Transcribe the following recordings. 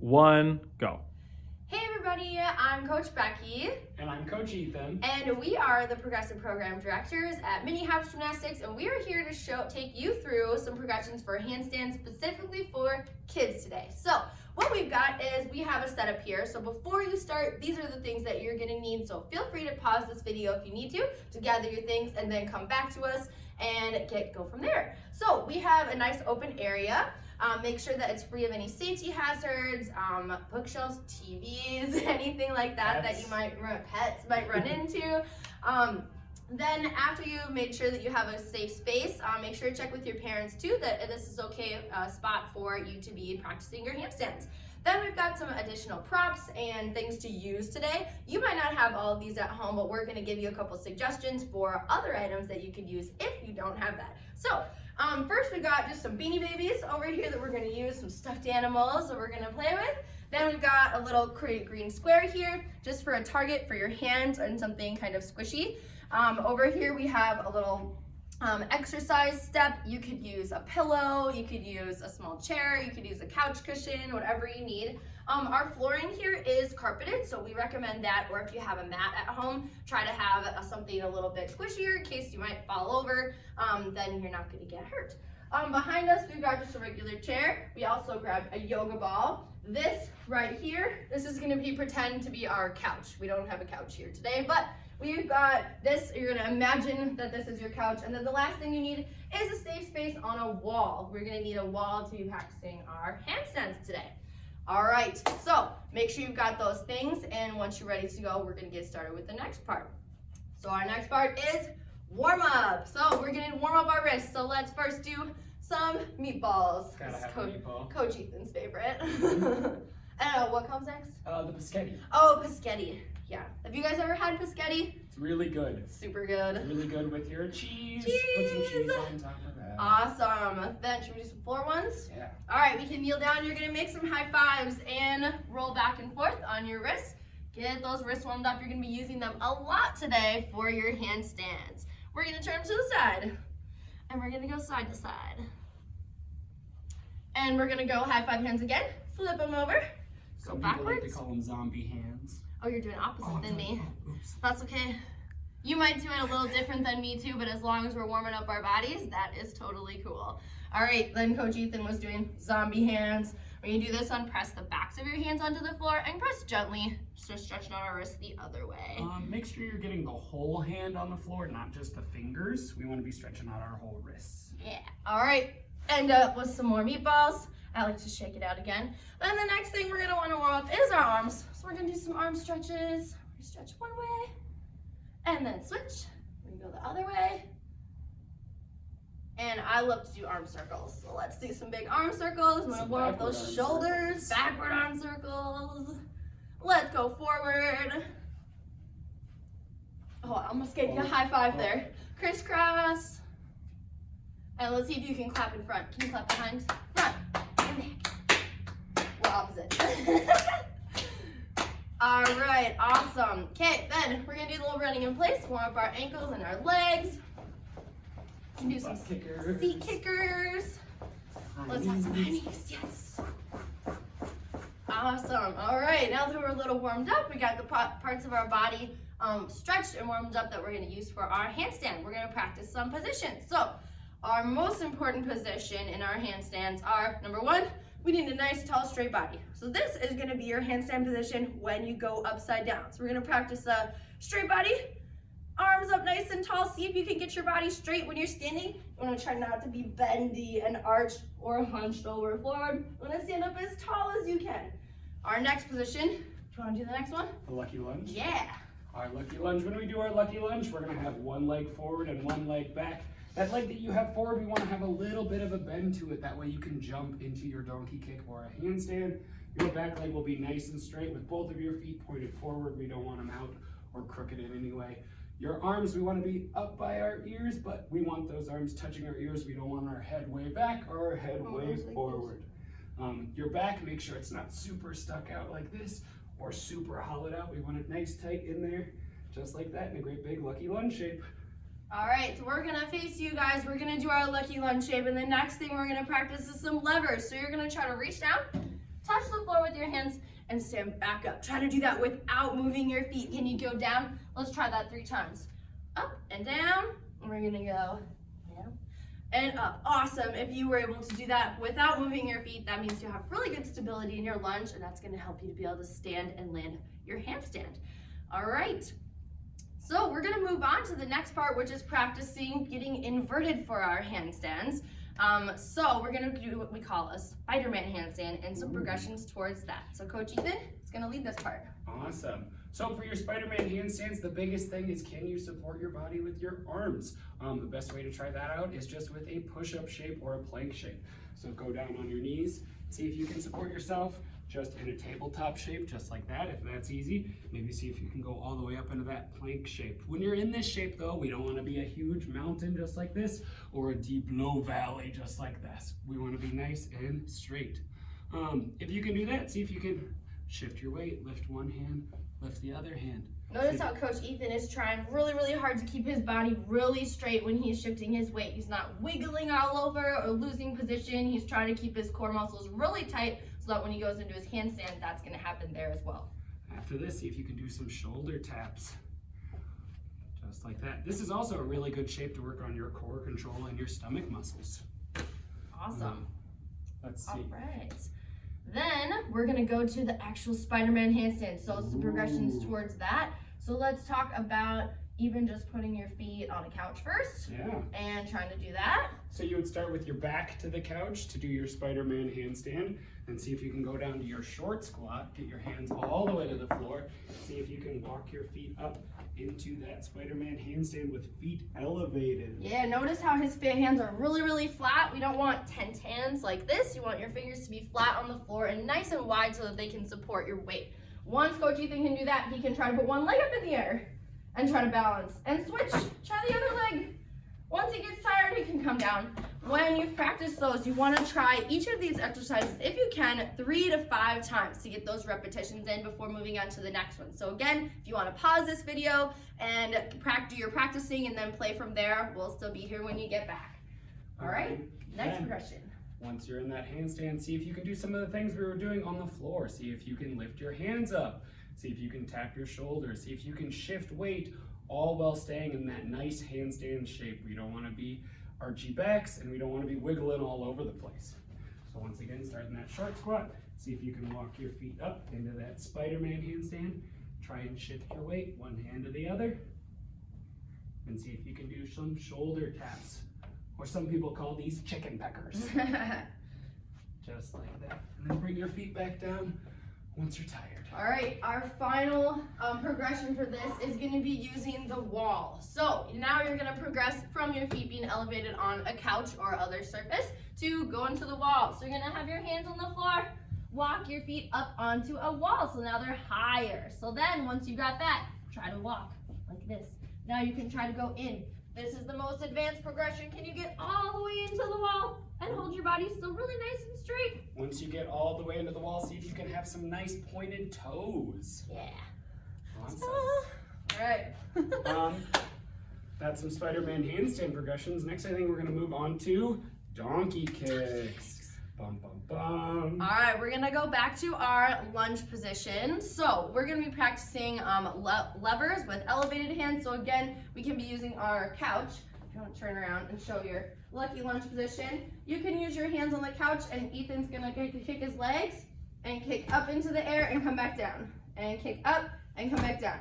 1, go. Hey everybody, I'm Coach Becky. And I'm Coach Ethan. And we are the Progressive Program Directors at Mini House Gymnastics, and we are here to take you through some progressions for handstands specifically for kids today. So what we've got is we have a setup here. So before you start, these are the things that you're gonna need. So feel free to pause this video if you need to gather your things and then come back to us and go from there. So we have a nice open area. Make sure that it's free of any safety hazards, bookshelves, TVs, anything like that that you might run into. Then after you've made sure that you have a safe space, make sure to check with your parents too that this is okay spot for you to be practicing your handstands. Then we've got some additional props and things to use today. You might not have all of these at home, but we're gonna give you a couple suggestions for other items that you could use if you don't have that. So first we got just some Beanie Babies over here that we're gonna use, some stuffed animals that we're gonna play with. Then we've got a little green square here, just for a target for your hands and something kind of squishy. Over here we have a little exercise step. You could use a pillow, you could use a small chair, you could use a couch cushion, whatever you need. Our flooring here is carpeted, so we recommend that, or if you have a mat at home, try to have something a little bit squishier in case you might fall over, then you're not gonna get hurt. Behind us, we've got just a regular chair. We also grabbed a yoga ball. This right here, this is gonna pretend to be our couch. We don't have a couch here today, but we've got this. You're gonna imagine that this is your couch, and then the last thing you need is a safe space on a wall. We're gonna need a wall to be practicing our handstands today. All right, so make sure you've got those things, and once you're ready to go, we're gonna get started with the next part. So our next part is warm up. So we're gonna warm up our wrists. So let's first do some meatballs. Gotta have a meatball. Coach Ethan's favorite. What comes next? The Biscotti. Oh, Biscotti. Yeah. Have you guys ever had Biscotti? It's really good. Super good. It's really good with your cheese. Cheese. Put some cheese on top of that. Awesome. Then should we do some floor ones? Yeah. All right, we can kneel down. You're gonna make some high fives and roll back and forth on your wrists. Get those wrists warmed up. You're gonna be using them a lot today for your handstands. We're gonna turn to the side, and we're gonna go side to side. And we're gonna go high five hands again. Flip them over. Go Some backwards. people like to call them zombie hands. Oh, you're doing opposite than me. Oops. That's okay. You might do it a little different than me too, but as long as we're warming up our bodies, that is totally cool. All right, then Coach Ethan was doing zombie hands. When you do this one, press the backs of your hands onto the floor and press gently, just stretching out our wrists the other way. Make sure you're getting the whole hand on the floor, not just the fingers. We want to be stretching out our whole wrists. Yeah, all right. End up with some more meatballs. I like to shake it out again. Then the next thing we're gonna wanna warm up is our arms. So we're gonna do some arm stretches. We're gonna stretch one way, and then switch. We're gonna go the other way. And I love to do arm circles. So let's do some big arm circles. I'm gonna warm up those shoulders. Backward arm circles. Let's go forward. Oh, I almost gave you a high five there. Crisscross. And let's see if you can clap in front. Can you clap behind? Front and back. We're opposite. All right, awesome. Okay, then we're gonna do a little running in place. Warm up our ankles and our legs. We can do some seat kickers. Let's have some high knees, yes. Awesome. All right, now that we're a little warmed up, we got the parts of our body stretched and warmed up that we're gonna use for our handstand. We're gonna practice some positions. So our most important position in our handstands are, number one, we need a nice, tall, straight body. So this is gonna be your handstand position when you go upside down. So we're gonna practice a straight body, arms up nice and tall. See if you can get your body straight when you're standing. You wanna try not to be bendy and arched or hunched over forward. You wanna stand up as tall as you can. Our next position, do you wanna do the next one? The lucky lunge? Yeah. Our lucky lunge. When we do our lucky lunge, we're gonna have one leg forward and one leg back. That leg that you have forward, we want to have a little bit of a bend to it. That way you can jump into your donkey kick or a handstand. Your back leg will be nice and straight with both of your feet pointed forward. We don't want them out or crooked in any way. Your arms, we want to be up by our ears, but we want those arms touching our ears. We don't want our head way back or our head way forward. Your back, make sure it's not super stuck out like this or super hollowed out. We want it nice, tight in there, just like that, in a great big lucky lunge shape. All right, so we're gonna face you guys. We're gonna do our lucky lunge shape, and the next thing we're gonna practice is some levers. So you're gonna try to reach down, touch the floor with your hands, and stand back up. Try to do that without moving your feet. Can you go down? Let's try that 3 times. Up and down. And we're gonna go down and up. Awesome. If you were able to do that without moving your feet, that means you have really good stability in your lunge, and that's gonna help you to be able to stand and land your handstand. All right. So we're gonna move on to the next part, which is practicing getting inverted for our handstands. So we're gonna do what we call a Spider-Man handstand and some progressions towards that. So Coach Ethan is gonna lead this part. Awesome. So for your Spider-Man handstands, the biggest thing is, can you support your body with your arms? The best way to try that out is just with a push-up shape or a plank shape. So go down on your knees, see if you can support yourself just in a tabletop shape, just like that, if that's easy. Maybe see if you can go all the way up into that plank shape. When you're in this shape though, we don't want to be a huge mountain just like this, or a deep low valley just like this. We want to be nice and straight. If you can do that, see if you can shift your weight, lift one hand, lift the other hand. Notice how Coach Ethan is trying really, really hard to keep his body really straight when he's shifting his weight. He's not wiggling all over or losing position. He's trying to keep his core muscles really tight so that when he goes into his handstand, that's gonna happen there as well. After this, see if you can do some shoulder taps. Just like that. This is also a really good shape to work on your core control and your stomach muscles. Awesome. Let's see. All right. Then we're gonna go to the actual Spider-Man handstand. So some progressions towards that. So let's talk about even just putting your feet on a couch first. Yeah. And trying to do that. So you would start with your back to the couch to do your Spider-Man handstand, and see if you can go down to your short squat, get your hands all the way to the floor, see if you can walk your feet up into that Spider-Man handstand with feet elevated. Yeah, notice how his hands are really, really flat. We don't want tent hands like this. You want your fingers to be flat on the floor and nice and wide so that they can support your weight. Once Coach Ethan can do that, he can try to put one leg up in the air and try to balance and switch. Try the other leg. Once he gets tired, he can come down. When you've practiced those, you want to try each of these exercises, if you can, 3 to 5 times to get those repetitions in before moving on to the next one. So again, if you want to pause this video and do your practicing and then play from there, we'll still be here when you get back. All right, next progression. Once you're in that handstand, see if you can do some of the things we were doing on the floor. See if you can lift your hands up. See if you can tap your shoulders. See if you can shift weight, all while staying in that nice handstand shape. We don't want to be archy backs, and we don't want to be wiggling all over the place. So once again, start in that short squat. See if you can walk your feet up into that Spider-Man handstand. Try and shift your weight, one hand to the other. And see if you can do some shoulder taps, or some people call these chicken peckers. Just like that. And then bring your feet back down once you're tired. All right, our final progression for this is going to be using the wall. So now you're going to progress from your feet being elevated on a couch or other surface to go into the wall. So you're going to have your hands on the floor, walk your feet up onto a wall. So now they're higher. So then once you got that, try to walk like this. Now you can try to go in. This is the most advanced progression. Can you get all the way into the wall and hold your body still really nice and straight? Once you get all the way into the wall, see if you can have some nice pointed toes. Yeah. Awesome. All right. That's some Spider-Man handstand progressions. Next, I think we're gonna move on to donkey kicks. Bum, bum, bum. All right, we're gonna go back to our lunge position. So we're gonna be practicing levers with elevated hands. So again, we can be using our couch. If you want to turn around and show your lucky lunge position, you can use your hands on the couch, and Ethan's gonna kick his legs and kick up into the air and come back down, and kick up and come back down.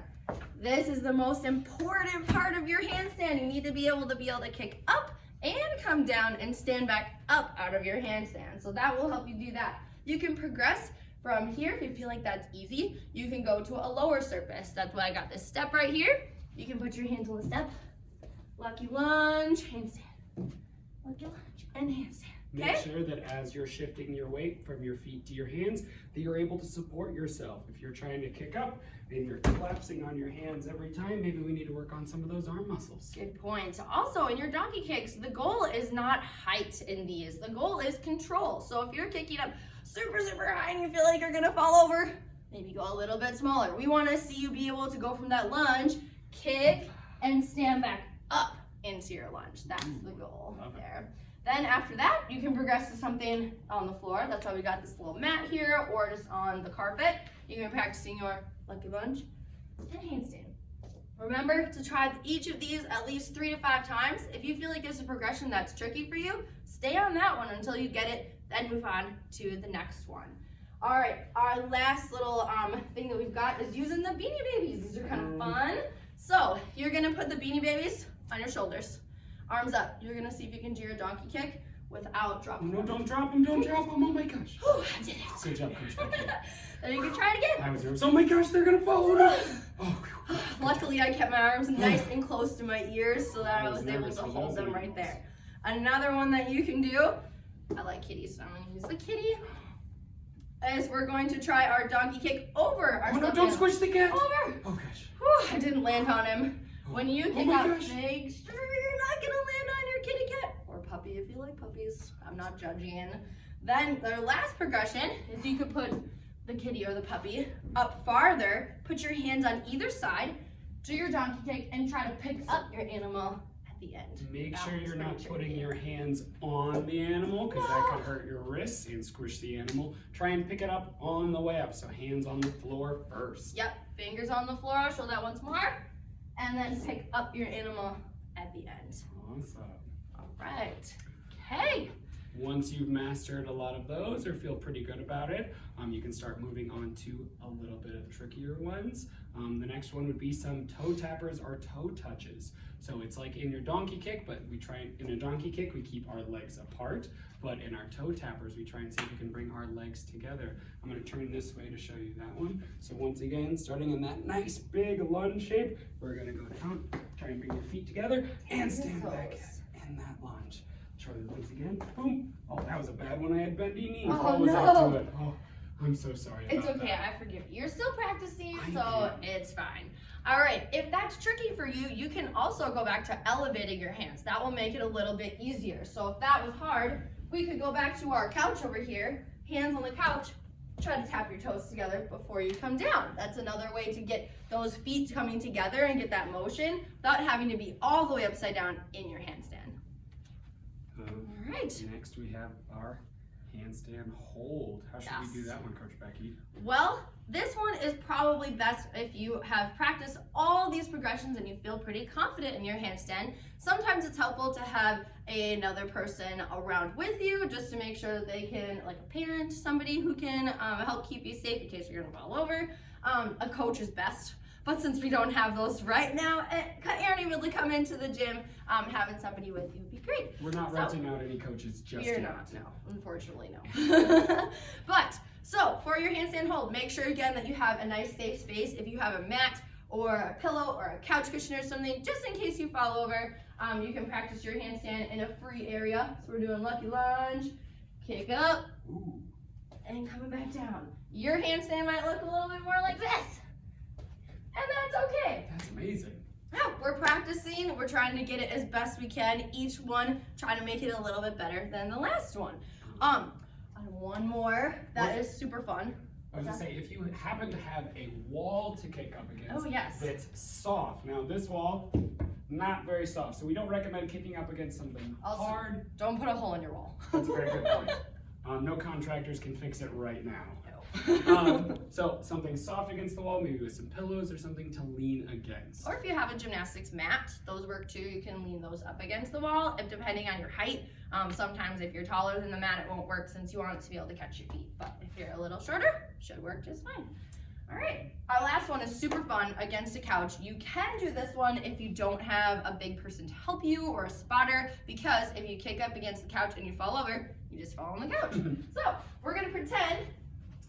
This is the most important part of your handstand. You need to be able to kick up and come down and stand back up out of your handstand. So that will help you do that. You can progress from here if you feel like that's easy. You can go to a lower surface. That's why I got this step right here. You can put your hands on the step. Lucky lunge, handstand. Lucky lunge and handstand. Okay? Make sure that as you're shifting your weight from your feet to your hands, that you're able to support yourself. If you're trying to kick up and you're collapsing on your hands every time, maybe we need to work on some of those arm muscles. Good point. Also, in your donkey kicks, the goal is not height in these. The goal is control. So if you're kicking up super, super high and you feel like you're gonna fall over, maybe go a little bit smaller. We wanna see you be able to go from that lunge, kick, and stand back up into your lunge. That's the goal there. Then after that, you can progress to something on the floor. That's why we got this little mat here, or just on the carpet. You can be practicing your lucky lunge and handstand. Remember to try each of these at least 3 to 5 times. If you feel like it's a progression that's tricky for you, stay on that one until you get it, then move on to the next one. All right, our last little thing that we've got is using the Beanie Babies. These are kind of fun. So you're gonna put the Beanie Babies on your shoulders, arms up. You're gonna see if you can do your donkey kick without dropping them. No, don't drop them, don't drop them. Oh my gosh. Whew, I did it. Good job, Coach Becky. Then you can try it again. I was nervous. Oh my gosh, they're gonna fall. No. Oh, Luckily, I kept my arms nice and close to my ears so that I was able nervous to with hold those them right animals. there. Another one that you can do, I like kitties, so I'm gonna use the kitty, is we're going to try our donkey kick over our Oh no, stuffed don't animal. squish the cat. Over. Oh gosh. Whew, I didn't land on him. When you kick my out, gosh. make sure you're not gonna land on your kitty cat or puppy if you like puppies. I'm not judging. Then the last progression is you could put the kitty or the puppy up farther, put your hands on either side, do your donkey kick, and try to pick up your animal at the end. Make That sure one's you're pretty not tricky. putting your hands on the animal because that could hurt your wrists and squish the animal. Try and pick it up on the way up, so hands on the floor first. Yep, fingers on the floor, I'll show that once more. And then pick up your animal at the end. Awesome. All right, okay. Once you've mastered a lot of those or feel pretty good about it, you can start moving on to a little bit of trickier ones. The next one would be some toe tappers or toe touches. So it's like in your donkey kick, but in a donkey kick, we keep our legs apart. But in our toe tappers, we try and see if we can bring our legs together. I'm gonna turn this way to show you that one. So once again, starting in that nice big lunge shape, we're gonna go down, try and bring your feet together, and stand back in that lunge. Try it once again, boom. Oh, that was a bad one, I had bendy knees. Oh, What was no. up to it? Oh, I'm so sorry It's about okay, that. I forgive you. You're still practicing, I so know. it's fine. All right, if that's tricky for you, you can also go back to elevating your hands. That will make it a little bit easier. So if that was hard, we could go back to our couch over here, hands on the couch, try to tap your toes together before you come down. That's another way to get those feet coming together and get that motion without having to be all the way upside down in your handstand. All right. Next we have our handstand hold. How should we do Yes. that one, Coach Becky? Well, this one is probably best if you have practiced all these progressions and you feel pretty confident in your handstand. Sometimes it's helpful to have another person around with you just to make sure that they can, like a parent, somebody who can help keep you safe in case you're gonna fall over. A coach is best. But since we don't have those right now, Aaron able to come into the gym, having somebody with you would be great. We're not So- renting out any coaches just You're yet. not, no. Unfortunately, no. But, so, for your handstand hold, make sure again that you have a nice safe space. If you have a mat or a pillow or a couch cushion or something, just in case you fall over, you can practice your handstand in a free area. So we're doing lucky lunge, kick up, Ooh. and coming back down. Your handstand might look a little bit more like this. And that's okay. That's amazing. Yeah, we're practicing. We're trying to get it as best we can. Each one trying to make it a little bit better than the last one. And one more that is super fun. I was gonna say, if you happen to have a wall to kick up against Oh, yes. that's soft. Now this wall, not very soft, so we don't recommend kicking up against something Also- hard. Don't put a hole in your wall. That's a very good point. No contractors can fix it right now. No. So something soft against the wall, maybe with some pillows or something to lean against. Or if you have a gymnastics mat, those work too. You can lean those up against the wall, if depending on your height. Sometimes if you're taller than the mat, it won't work since you want it to be able to catch your feet. But if you're a little shorter, should work just fine. All right, our last one is super fun against a couch. You can do this one if you don't have a big person to help you or a spotter, because if you kick up against the couch and you fall over, you just fall on the couch. So we're gonna pretend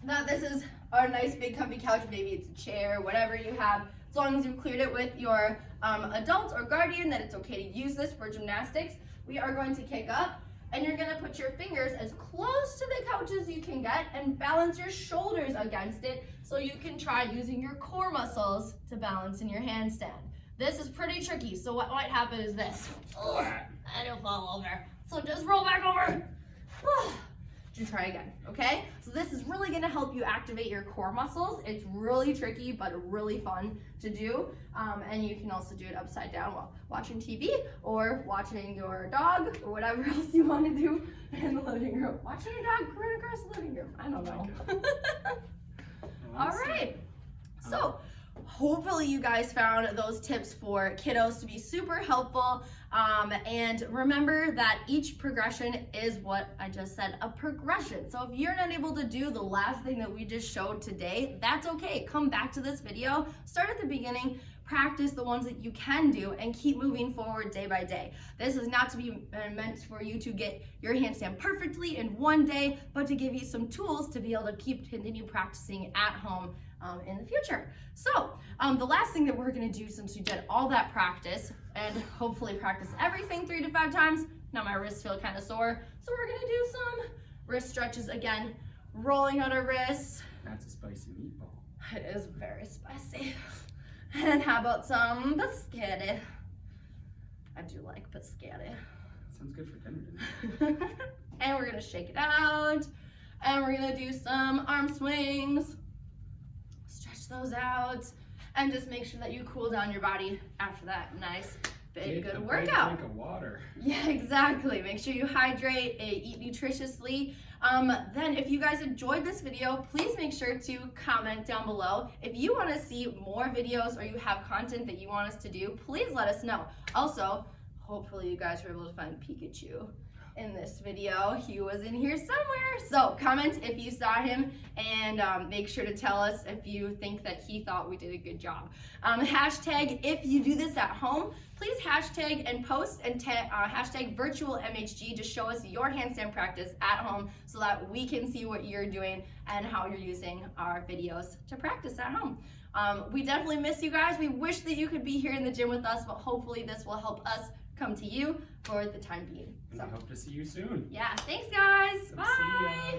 that this is our nice big comfy couch. Maybe it's a chair, whatever you have. As long as you've cleared it with your adult or guardian that it's okay to use this for gymnastics, we are going to kick up and you're gonna put your fingers as close to the couch as you can get and balance your shoulders against it so you can try using your core muscles to balance in your handstand. This is pretty tricky, so what might happen is this. Oh, and you'll fall over. So just roll back over. to try again, okay? So this is really gonna help you activate your core muscles. It's really tricky, but really fun to do. And you can also do it upside down while watching TV or watching your dog or whatever else you wanna do in the living room. Watching your dog run across the living room, I don't know. All right, so hopefully you guys found those tips for kiddos to be super helpful. And remember that each progression is what I just said, a progression. So if you're not able to do the last thing that we just showed today, that's okay. Come back to this video, start at the beginning, practice the ones that you can do, and keep moving forward day by day. This is not to be meant for you to get your handstand perfectly in one day, but to give you some tools to be able to continue practicing at home in the future. So the last thing that we're gonna do, since we did all that practice and hopefully practice everything 3 to 5 times, now my wrists feel kind of sore, so we're gonna do some wrist stretches again, rolling on our wrists. That's a spicy meatball. It is very spicy. And how about some biscotti? I do like biscotti. Sounds good for dinner. And we're gonna shake it out, and we're gonna do some arm swings. Stretch those out, and just make sure that you cool down your body after that nice big good workout. Drink of water. Yeah, exactly. Make sure you hydrate, eat nutritiously. Then if you guys enjoyed this video, please make sure to comment down below. If you want to see more videos or you have content that you want us to do, please let us know. Also, hopefully you guys were able to find Pikachu in this video. He was in here somewhere. So comment if you saw him, and make sure to tell us if you think that he thought we did a good job. Hashtag if you do this at home, please hashtag and post and hashtag virtual MHG to show us your handstand practice at home so that we can see what you're doing and how you're using our videos to practice at home. We definitely miss you guys. We wish that you could be here in the gym with us, but hopefully this will help us come to you for the time being. And I hope to see you soon. Yeah, thanks guys. See Bye. ya.